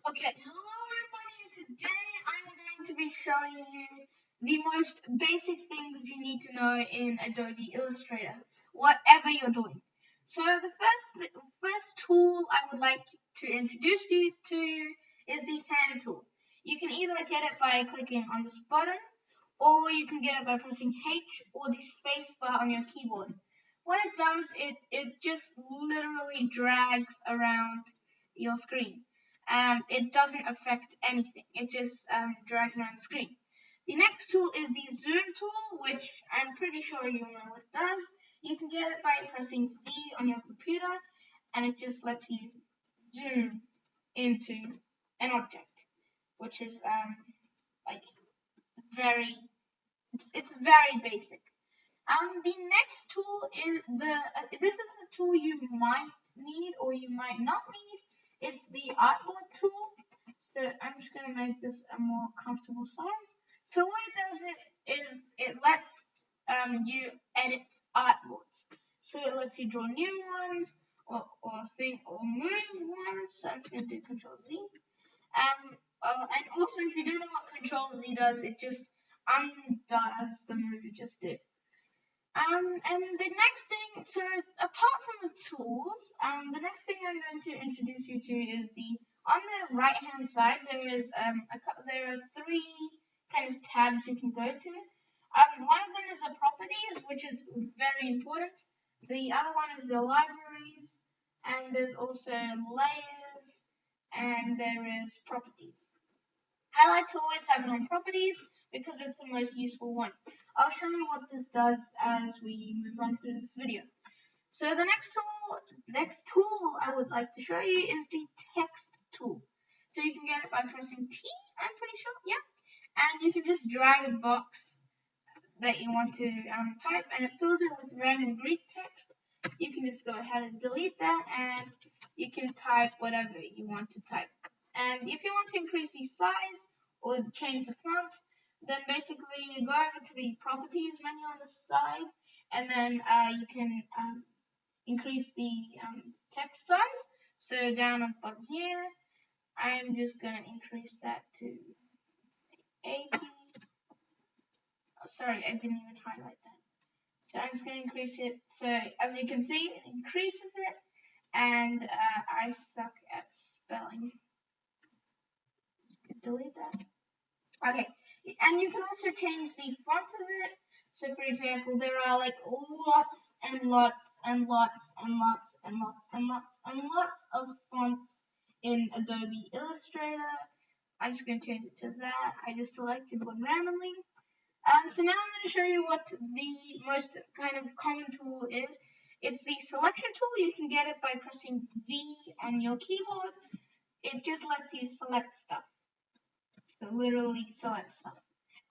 Okay, hello everybody, and today I'm going to be showing you the most basic things you need to know in Adobe Illustrator, whatever you're doing. So the first tool I would like to introduce you to is the hand tool. You can either get it by clicking on this button, or you can get it by pressing H or the space bar on your keyboard. What it does, it just literally drags around your screen. It doesn't affect anything. It just drags around the screen. The next tool is the zoom tool, which I'm pretty sure you know what it does. You can get it by pressing Z on your computer, and it just lets you zoom into an object, which is like very, it's very basic. The next tool is this is a tool you might need or you might not need. It's the artboard tool. So I'm just gonna make this a more comfortable size. So what it does is it lets you edit artboards. So it lets you draw new ones or move ones. So I'm just gonna do Control Z. And also if you don't know what Control Z does, it just undoes the move you just did. And the next thing, so apart from the tools, the next thing I'm going to introduce you to is on the right hand side, there are three kind of tabs you can go to. One of them is the properties, which is very important. The other one is the libraries, and there's also layers, and there is properties. I like to always have it on properties because it's the most useful one. I'll show you what this does as we move on through this video. So the next tool I would like to show you is the text tool. So you can get it by pressing T, I'm pretty sure, yeah. And you can just drag a box that you want to type, and it fills it with random Greek text. You can just go ahead and delete that, and you can type whatever you want to type. And if you want to increase the size or change the font, then basically you go over to the properties menu on the side, and then you can increase the text size. So down on the bottom here, I'm just going to increase that to 80. Oh, sorry, I didn't even highlight that. So I'm just going to increase it. So as you can see, it increases it, and I suck at spelling. Just delete that. Okay, and you can also change the font of it. So for example, there are like lots and lots and lots and lots and lots and lots and lots of fonts in Adobe Illustrator. I'm just going to change it to that. I just selected one randomly. So now I'm going to show you what the most kind of common tool is. It's the selection tool. You can get it by pressing V on your keyboard. It just lets you select stuff. So literally select stuff.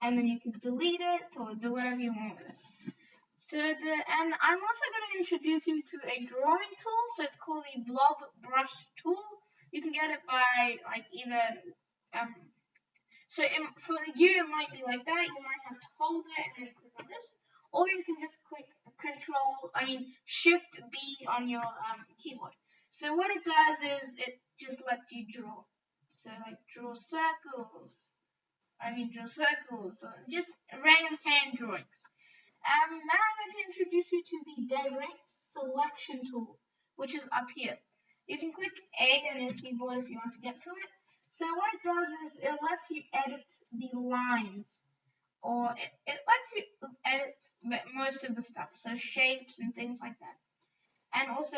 And then you can delete it or do whatever you want with it. And I'm also going to introduce you to a drawing tool. So it's called the Blob brush tool. You can get it by like either for you, it might be like that. You might have to hold it and then click on this, or you can just click Shift B on your keyboard. So what it does is it just lets you draw. So like draw circles. Or just random hand drawings. Now I'm going to introduce you to the direct selection tool, which is up here. You can click A on your keyboard if you want to get to it. So what it does is it lets you edit the lines, or it lets you edit most of the stuff, so shapes and things like that. And also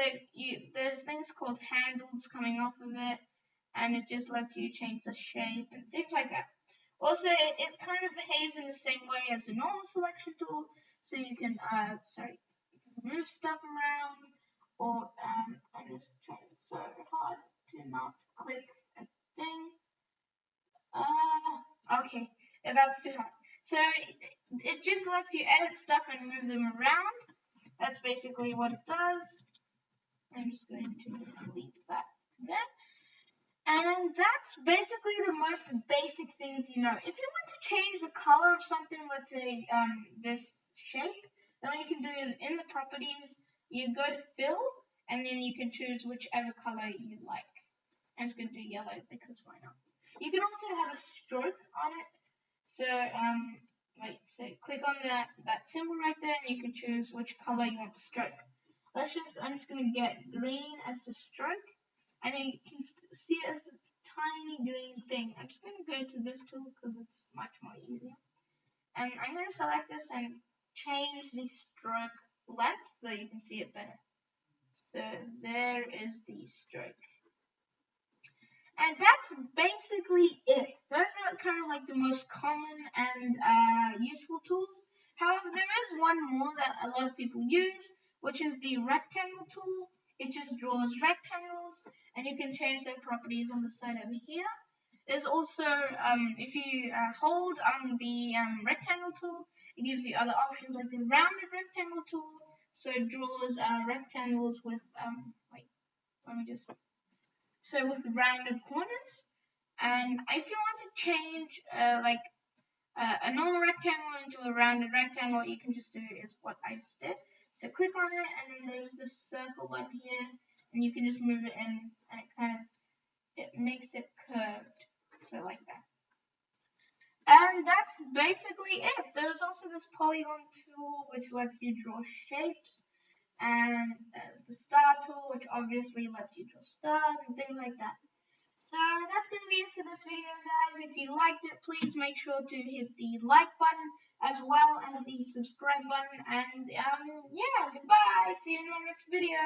there's things called handles coming off of it, and it just lets you change the shape and things like that. Also, it kind of behaves in the same way as the normal selection tool, so you can move stuff around, or I'm just trying so hard to not click a thing. Okay, that's too hard. So it just lets you edit stuff and move them around. That's basically what it does. I'm just going to delete that there. And that's basically the most basic things you know. If you want to change the color of something, let's say this shape, then what you can do is in the properties, you go to fill, and then you can choose whichever color you like. I'm just going to do yellow because why not? You can also have a stroke on it. So so click on that symbol right there, and you can choose which color you want the stroke. I'm just going to get green as the stroke, and you can see it as a tiny green thing. I'm just going to go to this tool because it's much more easier. And I'm going to select this and change the stroke length so you can see it better. So there is the stroke. And that's basically it. Those are kind of like the most common and useful tools. However, there is one more that a lot of people use, which is the rectangle tool. It just draws rectangles, and you can change their properties on the side over here. There's also, if you hold on the rectangle tool, it gives you other options like the rounded rectangle tool. So it draws rectangles with, with rounded corners. And if you want to change a normal rectangle into a rounded rectangle, you can just do is what I just did. So click on it, and then there's this circle button here, and you can just move it in, and it makes it curved, so like that. And that's basically it. There's also this Polygon Tool, which lets you draw shapes, and the Star Tool, which obviously lets you draw stars and things like that. So that's going to be it for this video, guys. If you liked it, please make sure to hit the like button as well as the subscribe button. And yeah, goodbye. See you in my next video.